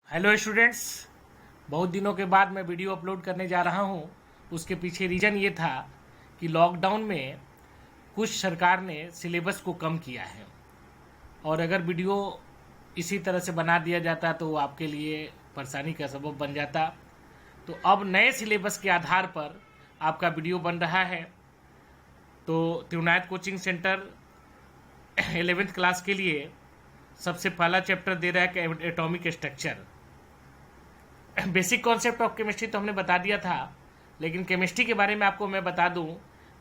Hello students, बहुत दिनों के बाद मैं वीडियो अपलोड करने जा रहा हूँ। उसके पीछे रीज़न ये था कि लॉकडाउन में कुछ सरकार ने सिलेबस को कम किया है और अगर वीडियो इसी तरह से बना दिया जाता तो वो आपके लिए परेशानी का सबब बन जाता। तो अब नए सिलेबस के आधार पर आपका वीडियो बन रहा है। तो त्रिनायत कोचिंग सेंटर 11th क्लास के लिए सबसे पहला चैप्टर दे रहा है कि atomic structure. Basic concept of chemistry तो हमने बता दिया था, लेकिन केमिस्ट्री के बारे में आपको मैं बता दूं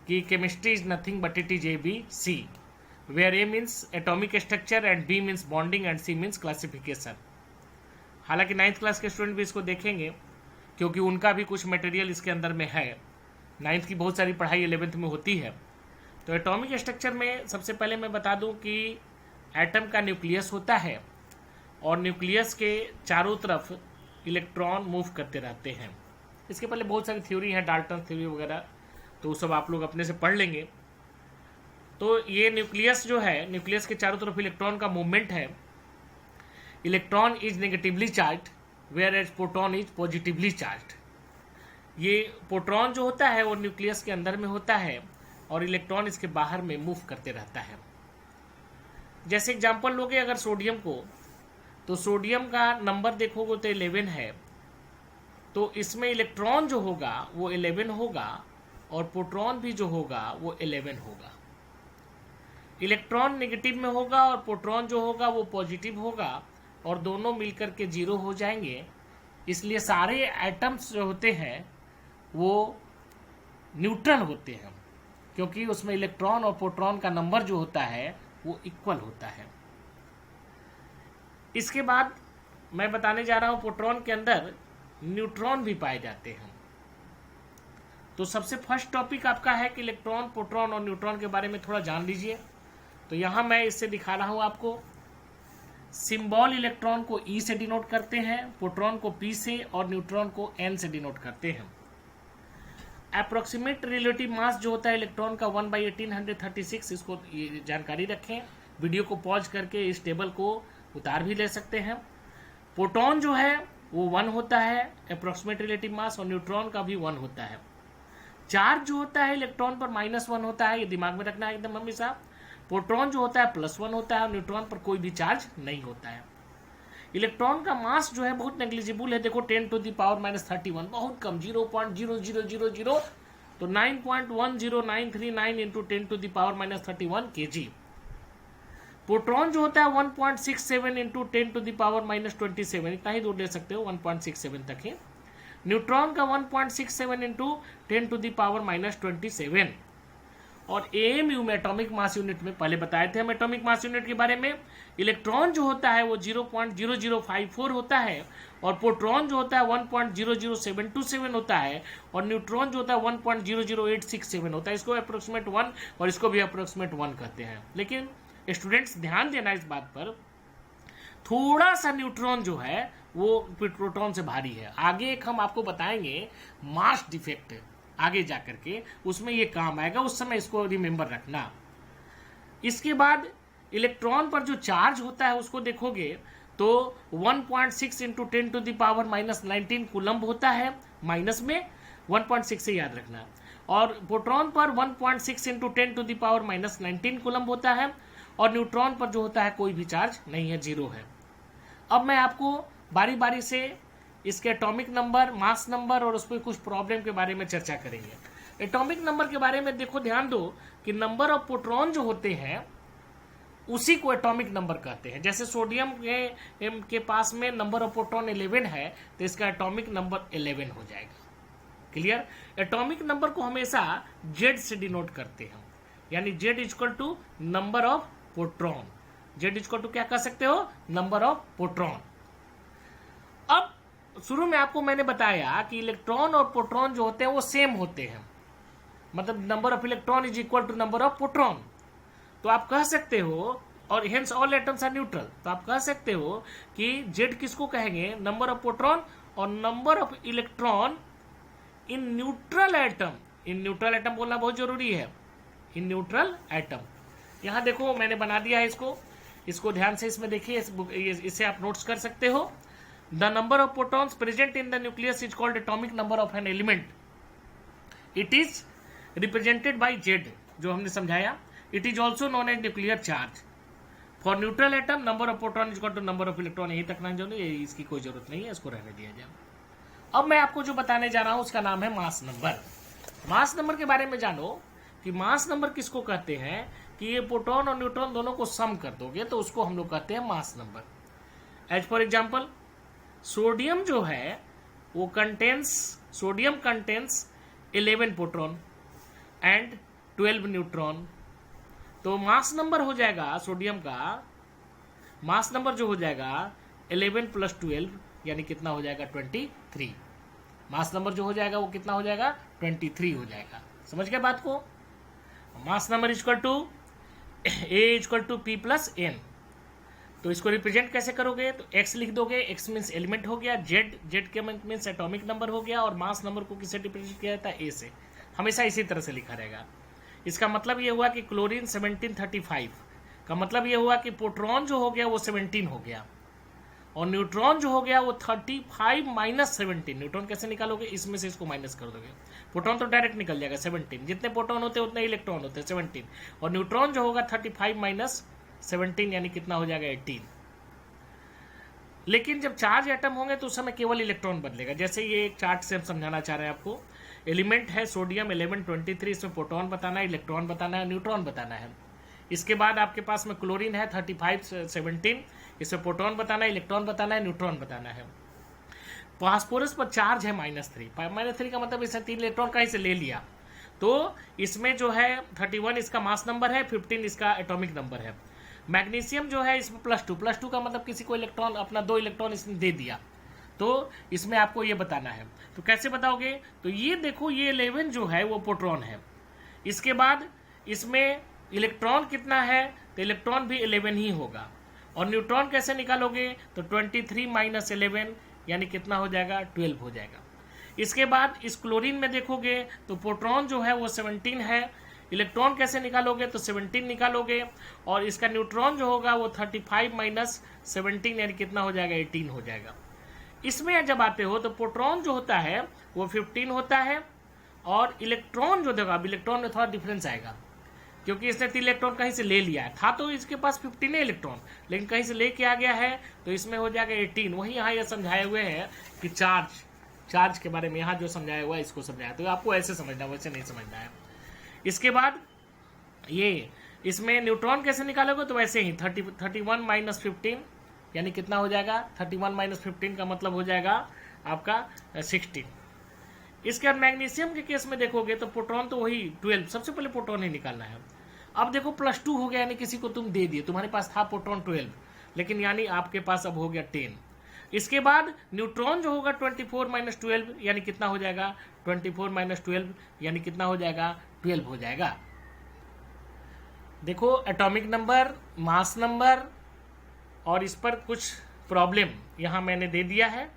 कि chemistry is nothing but it is ABC, where A means atomic structure and B means bonding and C means classification. हालांकि 9th क्लास के स्टूडेंट भी इसको देखेंगे क्योंकि उनका भी कुछ मटेरियल इसके अंदर में है। 9th की बहुत सारी पढ़ाई 11th में होती है। तो एटॉमिक स्ट्रक्चर में सबसे पहले मैं बता दूं कि एटम का न्यूक्लियस होता है और न्यूक्लियस के चारों तरफ इलेक्ट्रॉन मूव करते रहते हैं। इसके पहले बहुत सारी थ्योरी है, डाल्टन थ्योरी वगैरह, तो सब आप लोग अपने से पढ़ लेंगे। तो ये न्यूक्लियस जो है, न्यूक्लियस के चारों तरफ इलेक्ट्रॉन का मूवमेंट है। Electron is negatively charge whereas proton is positively charge. ये प्रोटॉन जो होता है वो न्यूक्लियस के अंदर में होता है और इलेक्ट्रॉन इसके बाहर में मूव करते रहता है। जैसे एग्जाम्पल लोगे अगर सोडियम को, तो सोडियम का नंबर देखोगे तो 11 है। तो इसमें इलेक्ट्रॉन जो होगा वो 11 होगा और प्रोटॉन भी जो होगा वो 11 होगा। इलेक्ट्रॉन नेगेटिव में होगा और प्रोटॉन जो होगा वो पॉजिटिव होगा और दोनों मिलकर के 0 हो जाएंगे। इसलिए सारे एटम्स जो होते हैं वो न्यूट्रल होते हैं, क्योंकि उसमें इलेक्ट्रॉन और प्रोटॉन का नंबर जो होता है वो इक्वल होता है। इसके बाद मैं बताने जा रहा हूं प्रोटॉन के अंदर न्यूट्रॉन भी पाए जाते हैं। तो सबसे फर्स्ट टॉपिक आपका है कि इलेक्ट्रॉन, प्रोटॉन और न्यूट्रॉन के बारे में थोड़ा जान लीजिए। तो यहां मैं इससे दिखा रहा हूं आपको। सिंबल इलेक्ट्रॉन को E से डिनोट करते हैं, प्रोटॉन को P से और न्यूट्रॉन को N से डिनोट करते हैं। अप्रोक्सीमेट रिलेटिव मास जो होता है इलेक्ट्रॉन का 1/1836, इसको ये जानकारी रखें। वीडियो को पॉज करके इस टेबल को उतार भी ले सकते हैं। प्रोटॉन जो है वो 1 होता है अप्रोक्सीमेट रिलेटिव मास, और न्यूट्रॉन का भी 1 होता है। चार्ज जो होता है इलेक्ट्रॉन पर -1 होता है, ये दिमाग में रखना है एकदम हमेशा। प्रोटॉन जो होता है +1 होता है और न्यूट्रॉन पर कोई भी चार्ज नहीं होता है। इलेक्ट्रॉन का मास जो है बहुत नेग्लिजिबल है। देखो 10⁻⁻31, बहुत कम, 0.0000, तो 9.10939 इंटू 10⁻⁻31 kg। प्रोटॉन जो होता है 1.67 इंटू 10⁻⁻27, इतना ही दूर ले सकते हो, 1.67 तक ही। न्यूट्रॉन का 1.67 इंटू 10⁻⁻27। और AMU में एटॉमिक मास यूनिट में पहले बताए थे हम एटॉमिक मास यूनिट के बारे में। इलेक्ट्रॉन जो होता है वो 0.0054 होता है और प्रोटॉन जो होता है 1.00727 होता है और न्यूट्रॉन जो होता है 1.00867 होता है। इसको अप्रोक्सीमेट 1 और इसको भी अप्रोक्सीमेट 1 कहते हैं। लेकिन स्टूडेंट्स ध्यान देना इस बात पर, थोड़ा सा न्यूट्रॉन जो है वो प्रोटॉन से भारी है। आगे एक हम आपको बताएंगे मास डिफेक्ट, आगे जाकर के उसमें ये काम आएगा, उस समय इसको रिमेंबर रखना। इसके बाद इलेक्ट्रॉन पर जो चार्ज होता है उसको देखोगे तो 1.6 इंटू 10⁻⁻19 कूलम्ब होता है, माइनस में 1.6 से याद रखना। और प्रोटॉन पर 1.6 इंटू 10⁻⁻19 कूलम्ब होता है और न्यूट्रॉन पर जो होता है कोई भी चार्ज नहीं है, 0 है। अब मैं आपको बारी बारी से इसके एटॉमिक नंबर, मास नंबर और उस पर कुछ प्रॉब्लम के बारे में चर्चा करेंगे। एटॉमिक नंबर के बारे में देखो, ध्यान दो कि नंबर ऑफ प्रोटॉन जो होते हैं उसी को एटॉमिक नंबर कहते हैं। जैसे सोडियम के पास में नंबर ऑफ प्रोटॉन 11 है तो इसका एटॉमिक नंबर 11 हो जाएगा। क्लियर? एटॉमिक नंबर को हमेशा Z से डिनोट करते हैं, यानी Z equal to number of proton. Z equal to क्या कह सकते हो? Number of proton. अब शुरू में आपको मैंने बताया कि इलेक्ट्रॉन और प्रोटॉन जो होते हैं वो सेम होते हैं, मतलब number of electron is equal to number of proton. तो आप कह सकते हो, और hence all atoms are neutral, तो आप कह सकते हो कि Z किसको कहेंगे? नंबर ऑफ प्रोटॉन और number of electron in neutral atom. In neutral atom बोलना बहुत जरूरी है, इन न्यूट्रल एटम। यहां देखो मैंने बना दिया है इसको ध्यान से इसमें देखिए, इसे आप नोट्स कर सकते हो। The number of protons present in the nucleus is called atomic number of an element. It is represented by Z, जो हमने समझाया. It is also known as nuclear charge. For neutral atom number of proton is equal to number of electron. यही तक ना जो नहीं, इसकी कोई जरूरत नहीं है, इसको रहने दिया जाए. अब मैं आपको जो बताने जा रहा हूं उसका नाम है मास नंबर. मास नंबर के बारे में जानो कि मास नंबर किसको कहते हैं कि ये प्रोटॉन और न्यूट्रॉन दोनों को सम कर दोगे तो उसको हम लोग कहते हैं mass number. As for example, sodium जो है वो sodium contains 11 proton and 12 neutron. तो मास नंबर हो जाएगा सोडियम का, मास नंबर जो हो जाएगा 11 प्लस 12 यानी कितना हो जाएगा 23. मास नंबर जो हो जाएगा वो कितना हो जाएगा 23 हो जाएगा. समझ गए बात को. Mass number equal to A equal to P plus N. तो इसको रिप्रेजेंट कैसे करोगे, तो एक्स लिख दोगे. एक्स मीन्स एलिमेंट हो गया, जेड के मीन्स एटॉमिक नंबर हो गया, और मास नंबर को किससे रिप्रेजेंट किया जाता है, ए से. हमेशा इसी तरह से लिखा रहेगा. इसका मतलब ये हुआ कि क्लोरीन 1735 का मतलब ये हुआ कि प्रोटॉन जो हो गया वो 17 हो गया, और न्यूट्रॉन जो हो गया वो 35 माइनस 17. न्यूट्रॉन कैसे निकालोगे, इसमें से इसको माइनस कर दोगे. प्रोटॉन तो डायरेक्ट निकल जाएगा 17. जितने प्रोटॉन होते हैं उतने इलेक्ट्रॉन होते हैं 17, और न्यूट्रॉन जो होगा 35 माइनस 17 यानी कितना हो जाएगा 18. लेकिन जब चार्ज एटम होंगे तो उस समय केवल इलेक्ट्रॉन बदलेगा. जैसे ये एक चार्ट से हम समझाना चाह रहे हैं आपको. एलिमेंट है सोडियम 1123, इसमें प्रोटॉन बताना है, इलेक्ट्रॉन बताना है, न्यूट्रॉन बताना है. इसके बाद आपके पास में क्लोरीन है 35 17, इसमें प्रोटॉन बताना है, इलेक्ट्रॉन बताना है, न्यूट्रॉन बताना है. फास्फोरस पर चार्ज है -3. -3 का मतलब इसने 3 इलेक्ट्रॉन कहीं से ले लिया, तो इसमें जो है 31 इसका मास नंबर है, 15 इसका एटॉमिक नंबर है. मैग्नीशियम जो है इसमें +2 का मतलब किसी को इलेक्ट्रॉन अपना 2 इलेक्ट्रॉन इसने दे दिया, तो इसमें आपको ये बताना है. तो कैसे बताओगे, तो ये देखो ये 11 जो है वो प्रोटॉन है. इसके बाद इसमें इलेक्ट्रॉन कितना है, तो इलेक्ट्रॉन भी 11 ही होगा. और न्यूट्रॉन कैसे निकालोगे, तो 23 माइनस 11 यानी कितना हो जाएगा 12 हो जाएगा. इसके बाद इस क्लोरीन में देखोगे तो प्रोटॉन जो है वो 17 है. इलेक्ट्रॉन कैसे निकालोगे, तो 17 निकालोगे, और इसका न्यूट्रॉन जो होगा वो 35 माइनस 17 यानी कितना हो जाएगा 18 हो जाएगा. इसमें जब आते हो तो प्रोटॉन जो होता है वो 15 होता है, और इलेक्ट्रॉन जो देखो, अब इलेक्ट्रॉन में थोड़ा डिफरेंस आएगा क्योंकि इसने 3 इलेक्ट्रॉन कहीं से ले लिया है. था तो इसके पास 15 इलेक्ट्रॉन, लेकिन कहीं से लेके आ गया है तो इसमें हो जाएगा 18. वही यहाँ ये समझाए हुए हैं कि चार्ज के बारे में यहाँ जो समझाया हुआ है इसको समझाया, तो आपको ऐसे समझना है, वैसे नहीं समझना है. इसके बाद ये इसमें न्यूट्रॉन कैसे निकालोगे, तो वैसे ही 31 माइनस 15 यानी कितना हो जाएगा 31 माइनस 15 का मतलब हो जाएगा आपका 16. इसके बाद मैग्नीशियम के केस में देखोगे तो प्रोटॉन तो वही 12, सबसे पहले प्रोटॉन ही निकालना है. अब देखो +2 हो गया, यानी किसी को तुम दे दिए, तुम्हारे पास था प्रोटॉन 12, लेकिन यानी आपके पास अब हो गया 10. इसके बाद न्यूट्रॉन जो होगा 24 माइनस 12 यानी कितना हो जाएगा 24 माइनस 12 यानी कितना हो जाएगा 12 हो जाएगा. देखो एटॉमिक नंबर, मास नंबर, और इस पर कुछ प्रॉब्लम यहाँ मैंने दे दिया है,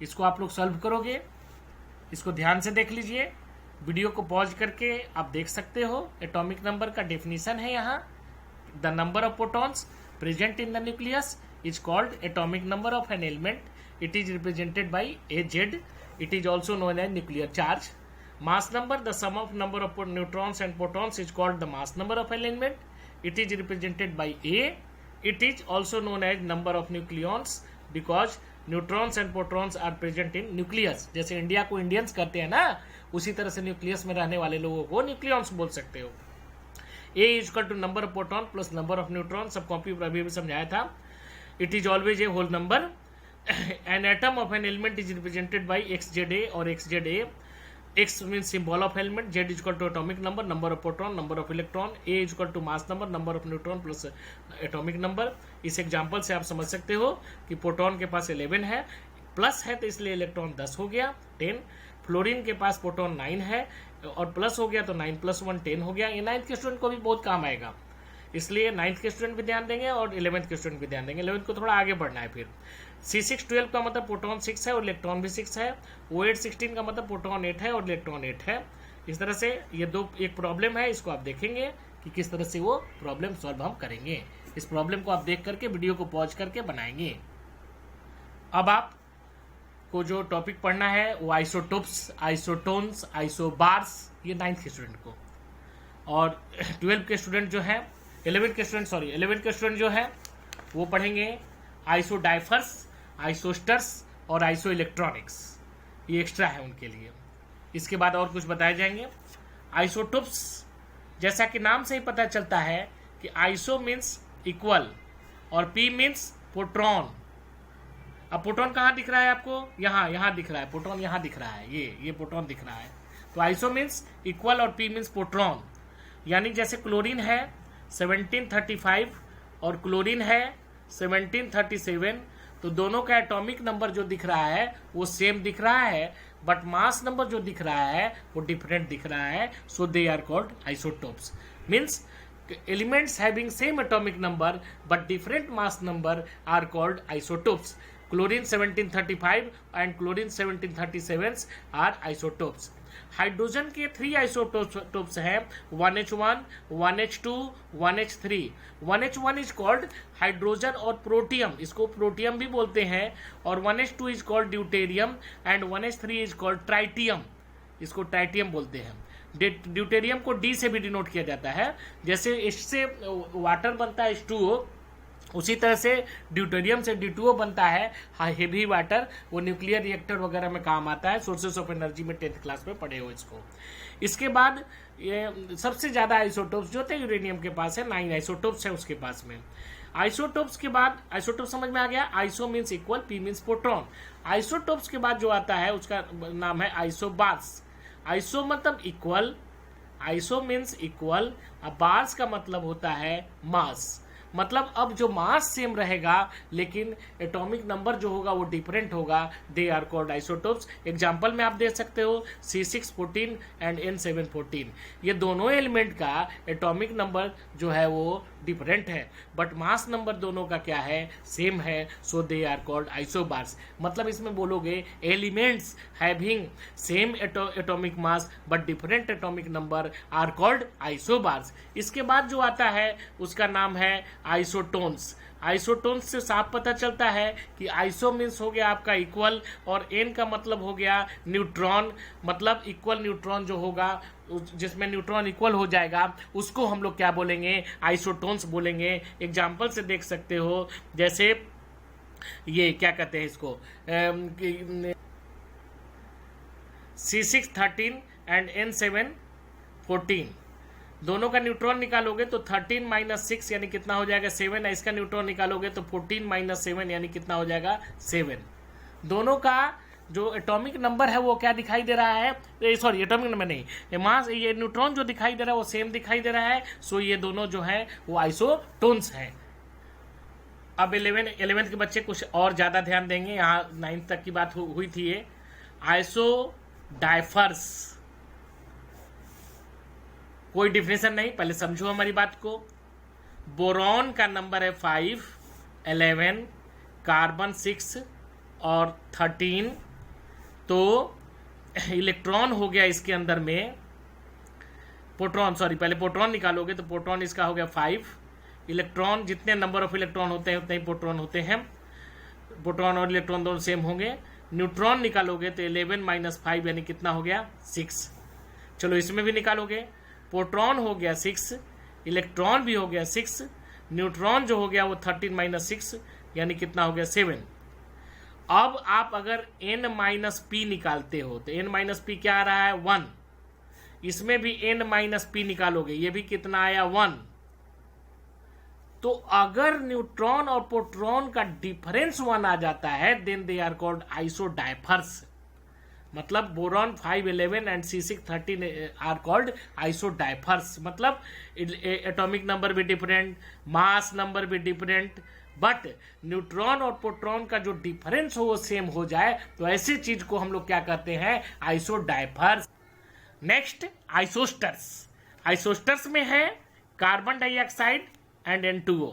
इसको आप लोग सॉल्व करोगे. इसको ध्यान से देख लीजिए, वीडियो को पॉज करके आप देख सकते हो. एटॉमिक नंबर का डेफिनेशन है यहाँ, the number of protons present in the nucleus is called atomic number of an element. It is represented by AZ. It is also known as nuclear charge. Mass number, the sum of number of neutrons and protons is called the mass number of an element. It is represented by A. It is also known as number of nucleons because neutrons and protons are present in nucleus. जैसे India को Indians करते हैं ना, उसी तरह से nucleus में रहने वाले लोगों को न्यूक्लियंस बोल सकते हो. A is equal to number of proton plus number of neutron. सब कॉपी पर अभी समझाया था. It is always a whole number. An atom of an element is represented by XZA or XZA. X means symbol of element. Z is equal to atomic number, number of proton, number of electron. A is equal to mass number, number of neutron plus atomic number. इस example से आप समझ सकते हो कि proton के पास 11 है, plus है तो इसलिए इलेक्ट्रॉन 10 हो गया 10. फ्लोरीन के पास प्रोटॉन 9 है और प्लस हो गया तो 9 + 1 10 हो गया. ये 9th के स्टूडेंट को भी बहुत काम आएगा, इसलिए 9th के स्टूडेंट भी ध्यान देंगे और 11th के स्टूडेंट भी ध्यान देंगे. 11th को थोड़ा आगे बढ़ना है. फिर C6 12 का मतलब प्रोटॉन 6 है और इलेक्ट्रॉन भी 6 है. O8 16 का मतलब प्रोटॉन 8 है और इलेक्ट्रॉन 8 है. इस तरह से ये दो एक प्रॉब्लम है, इसको आप देखेंगे कि किस तरह से वो प्रॉब्लम सॉल्व हम करेंगे. इस प्रॉब्लम को आप देख करके वीडियो को पॉज करके बनाएंगे. अब आप को जो टॉपिक पढ़ना है वो आइसोटोप्स, आइसोटोन्स, आइसोबार्स, ये 9th के स्टूडेंट को, और 12 के स्टूडेंट जो है 11 के स्टूडेंट जो है वो पढ़ेंगे आइसोडाइफर्स, आइसोस्टर्स और आइसो इलेक्ट्रॉनिक्स, ये एक्स्ट्रा है उनके लिए। इसके बाद और कुछ बताए जाएंगे। आइसोटोप्स, जैसा कि नाम से ही पता चलता है कि आइसो मीन्स इक्वल और पी मीन्स प्रोटॉन। अब प्रोटॉन कहाँ दिख रहा है आपको? यहाँ दिख रहा है प्रोटॉन, यहाँ दिख रहा है, ये प्रोटॉन दिख रहा है। तो आइसो मीन्स इक्वल और पी मीन्स प्रोटॉन। यानी जैसे क्लोरीन है 1735 और क्लोरीन है 1737, तो दोनों का एटॉमिक नंबर जो दिख रहा है वो सेम दिख रहा है, बट मास नंबर जो दिख रहा है वो डिफरेंट दिख रहा है। So they are called isotopes. Means elements having same atomic number but different mass number are called isotopes. Chlorine 1735 and chlorine 1737 are isotopes. Hydrogen के 3 आइसोटोप्स हैं, 1H1, 1H2, 1H3। 1H1 is called hydrogen और protium, इसको protium भी बोलते हैं, और 1H2 is called deuterium and 1H3 is called tritium, इसको tritium बोलते हैं। ड्यूटेरियम को डी से भी डिनोट किया जाता है, जैसे इससे वाटर बनता है H2O, उसी तरह से ड्यूटेरियम से D2O बनता है हेवी वाटर, वो न्यूक्लियर रिएक्टर वगैरह में काम आता है। सोर्सेस ऑफ एनर्जी में 10th क्लास में पढ़े हो इसको। इसके बाद ये सबसे ज्यादा आइसोटोप्स जो होते हैं यूरेनियम के पास है, 9 आइसोटोप्स है उसके पास में। आइसोटोप्स के बाद, आइसोटोप समझ में आ गया, iso means equal, P means proton. Isotopes के बाद जो आता है उसका नाम है आइसोबार्स। आइसो मतलब इक्वल, आइसो मीन्स इक्वल, अब बार्स का मतलब होता है मास। मतलब अब जो मास सेम रहेगा लेकिन एटॉमिक नंबर जो होगा वो डिफरेंट होगा, they are called isotopes. Example में आप दे सकते हो C614 एंड N714, ये दोनों एलिमेंट का एटॉमिक नंबर जो है वो डिफरेंट है, बट मास नंबर दोनों का क्या है? सेम है। So they are called isobars. मतलब इसमें बोलोगे elements having same atomic mass but different atomic number are called isobars. इसके बाद जो आता है उसका नाम है आइसोटोन्स। आइसोटोन्स से साफ पता चलता है कि आइसो मीन्स हो गया आपका इक्वल, और एन का मतलब हो गया न्यूट्रॉन। मतलब इक्वल न्यूट्रॉन जो होगा, जिसमें न्यूट्रॉन इक्वल हो जाएगा, उसको हम लोग क्या बोलेंगे? आइसोटोन्स बोलेंगे। एग्जाम्पल से देख सकते हो, जैसे ये क्या कहते हैं इसको, C613 एंड N714, दोनों का न्यूट्रॉन निकालोगे तो 13 माइनस 6 यानी कितना हो जाएगा? 7 है। इसका न्यूट्रॉन निकालोगे तो 14 माइनस 7 यानी कितना हो जाएगा? 7। दोनों का जो एटॉमिक नंबर है वो क्या दिखाई दे रहा है? सॉरी, एटॉमिक नंबर नहीं, मास, ये न्यूट्रॉन जो दिखाई दे रहा है वो सेम दिखाई दे रहा है। सो ये दोनों जो है वो आइसोटोन्स हैं। अब 11th के बच्चे कुछ और ज्यादा ध्यान देंगे, यहाँ 9th तक की बात हुई थी। ये आइसोडाइफर्स, कोई डिफिनेशन नहीं, पहले समझो हमारी बात को। बोरॉन का नंबर है 5, 11, कार्बन 6 और 13, तो इलेक्ट्रॉन हो गया इसके अंदर में, प्रोटॉन, सॉरी पहले प्रोटॉन निकालोगे तो प्रोटॉन इसका हो गया 5। इलेक्ट्रॉन, जितने नंबर ऑफ इलेक्ट्रॉन होते हैं उतने ही प्रोटॉन होते हैं, प्रोटॉन और इलेक्ट्रॉन दोनों सेम होंगे। न्यूट्रॉन निकालोगे तो 11 माइनस 5 यानी कितना हो गया? 6। चलो इसमें भी निकालोगे, प्रोटॉन हो गया 6, इलेक्ट्रॉन भी हो गया 6, न्यूट्रॉन जो हो गया वो 13 माइनस 6 यानी कितना हो गया? 7। अब आप अगर n माइनस पी निकालते हो तो n माइनस पी क्या आ रहा है? 1। इसमें भी n माइनस पी निकालोगे, ये भी कितना आया? 1। तो अगर न्यूट्रॉन और प्रोटॉन का डिफरेंस 1 आ जाता है, then they are called isodiaphers. मतलब boron 5, 11 and C613 are called isodiaphers. मतलब एटॉमिक नंबर भी डिफरेंट, मास नंबर भी डिफरेंट, बट न्यूट्रॉन और प्रोटॉन का जो डिफरेंस हो वो सेम हो जाए, तो ऐसी चीज को हम लोग क्या कहते हैं? आइसोडाइफर्स। नेक्स्ट आइसोस्टर्स। आइसोस्टर्स में है कार्बन डाइऑक्साइड एंड N2O।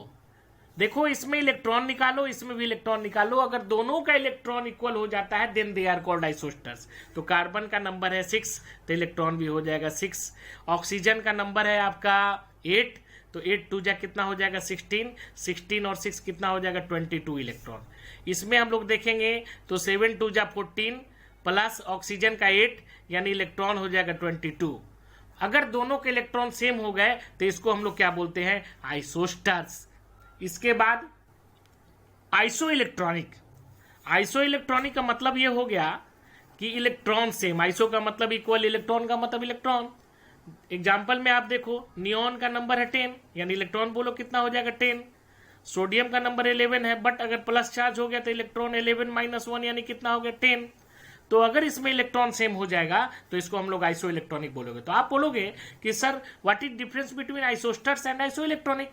देखो इसमें इलेक्ट्रॉन निकालो, इसमें भी इलेक्ट्रॉन निकालो, अगर दोनों का इलेक्ट्रॉन इक्वल हो जाता है देन दे आर कॉल्ड आइसोस्टर्स। तो कार्बन का नंबर है 6 तो इलेक्ट्रॉन भी हो जाएगा 6। ऑक्सीजन का नंबर है आपका 8 तो 8 2 जा कितना हो जाएगा 16, 16 और 6 कितना हो जाएगा 22 इलेक्ट्रॉन। इसमें हम लोग देखेंगे तो 7 2 जा 14 प्लस ऑक्सीजन का 8 यानी इलेक्ट्रॉन हो जाएगा 22। अगर दोनों के इलेक्ट्रॉन सेम हो गए तो इसको हम लोग क्या बोलते हैं, आइसोस्टर्स। इसके बाद आइसो इलेक्ट्रॉनिक। आइसो इलेक्ट्रॉनिक का मतलब ये हो गया कि इलेक्ट्रॉन सेम। आइसो का मतलब इक्वल, इलेक्ट्रॉन का मतलब इलेक्ट्रॉन। एग्जाम्पल में आप देखो, नियॉन का नंबर है 10 यानी इलेक्ट्रॉन बोलो कितना हो जाएगा 10। सोडियम का नंबर 11 है, बट अगर प्लस चार्ज हो गया तो इलेक्ट्रॉन 11 - 1 यानी कितना हो गया 10। तो अगर इसमें इलेक्ट्रॉन सेम हो जाएगा तो इसको हम लोग आइसो इलेक्ट्रॉनिक बोलोगे। तो आप बोलोगे कि sir what is difference between isosters and iso electronic.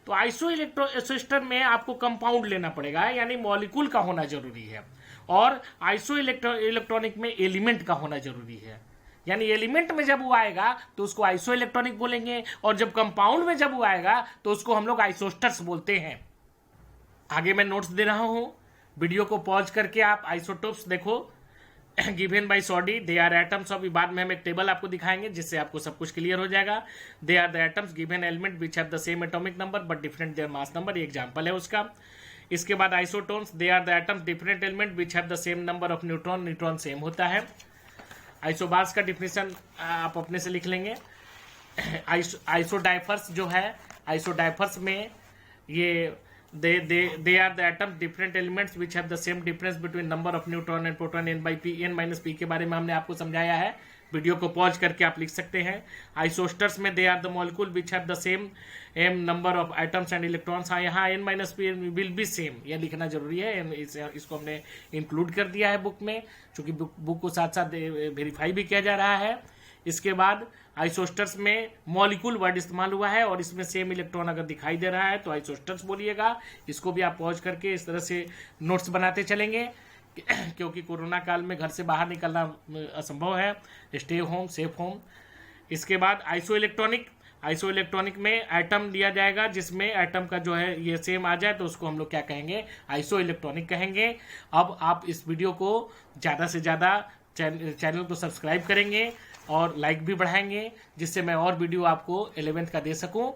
तो आइसो इलेक्ट्रोसिस्टर में आपको कंपाउंड लेना पड़ेगा यानी मॉलिक्यूल का होना जरूरी है, और आइसो इलेक्ट्रॉनिक में एलिमेंट का होना जरूरी है। यानी एलिमेंट में जब वो आएगा तो उसको आइसो इलेक्ट्रॉनिक बोलेंगे, और जब कंपाउंड में जब वो आएगा तो उसको हम लोग आइसोस्टर्स बोलते हैं। आगे मैं नोट्स दे रहा हूं, वीडियो को पॉज करके आप आइसोटोप्स देखो। Given by Soddy, they are atoms of, बाद में हम एक टेबल आपको दिखाएंगे जिससे आपको सब कुछ क्लियर हो जाएगा। They are the atoms given element which have the same atomic number but different their mass number, ये एग्जांपल है उसका। इसके बाद isotones, they are the atoms different element which have the same number of neutron, neutron same होता है। Isobars का definition आप अपने से लिख लेंगे। आइसोडाइफर्स जो है, आइसोडाइफर्स में ये they are the atoms different elements which have the same difference between number of neutron and proton n/p के बारे में हमने आपको समझाया है। वीडियो को पॉज करके आप लिख सकते हैं। आइसोस्टर्स में they are the molecule which have the same number of atoms and electrons. यहाँ n-p विल बी सेम, यह लिखना जरूरी है। इसको हमने इंक्लूड कर दिया है बुक में, क्योंकि बुक को साथ साथ वेरीफाई भी किया जा रहा है। इसके बाद आइसोस्टर्स में मॉलिक्यूल वर्ड इस्तेमाल हुआ है और इसमें सेम इलेक्ट्रॉन अगर दिखाई दे रहा है तो आइसोस्टर्स बोलिएगा। इसको भी आप पॉज करके इस तरह से नोट्स बनाते चलेंगे, क्योंकि कोरोना काल में घर से बाहर निकलना असंभव है। Stay home, safe home. इसके बाद आइसो इलेक्ट्रॉनिक। आइसो इलेक्ट्रॉनिक में एटम दिया जाएगा जिसमें एटम का जो है ये सेम आ जाए तो उसको हम लोग क्या कहेंगे, आइसो इलेक्ट्रॉनिक कहेंगे। अब आप इस वीडियो को ज़्यादा से ज़्यादा चैनल को सब्सक्राइब करेंगे और लाइक भी बढ़ाएंगे, जिससे मैं और वीडियो आपको 11th का दे सकूं।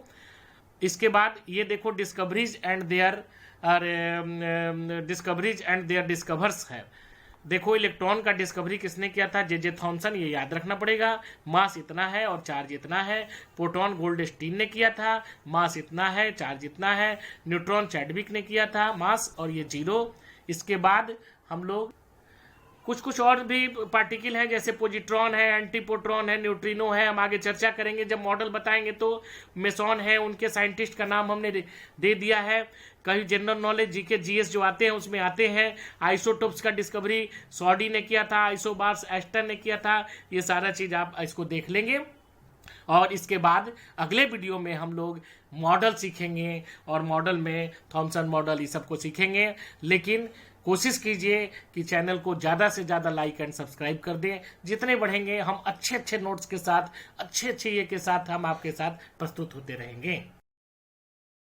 इसके बाद ये देखो, डिस्कवरीज एंड देयर डिस्कवर्स है। देखो इलेक्ट्रॉन का डिस्कवरी किसने किया था, जे थॉमसन, ये याद रखना पड़ेगा। मास इतना है और चार्ज इतना है। प्रोटॉन गोल्डस्टीन ने किया था, मास इतना है, चार्ज इतना है। न्यूट्रॉन चैडविक ने किया था, मास और ये 0। इसके बाद हम लोग कुछ और भी पार्टिकल हैं, जैसे पोजिट्रॉन है, एंटीपोट्रॉन है, न्यूट्रिनो है, हम आगे चर्चा करेंगे जब मॉडल बताएंगे। तो मेसॉन है, उनके साइंटिस्ट का नाम हमने दे दिया है। कहीं जनरल नॉलेज जीके जीएस जो आते हैं उसमें आते हैं। आइसोटोप्स का डिस्कवरी सॉडी ने किया था, आइसोबार्स एस्टर ने किया था। ये सारा चीज आप इसको देख लेंगे। और इसके बाद अगले वीडियो में हम लोग मॉडल सीखेंगे, और मॉडल में थॉमसन मॉडल ये सबको सीखेंगे। लेकिन कोशिश कीजिए कि चैनल को ज़्यादा से ज़्यादा लाइक एंड सब्सक्राइब कर दें। जितने बढ़ेंगे हम अच्छे नोट्स के साथ, अच्छे ये के साथ हम आपके साथ प्रस्तुत होते रहेंगे।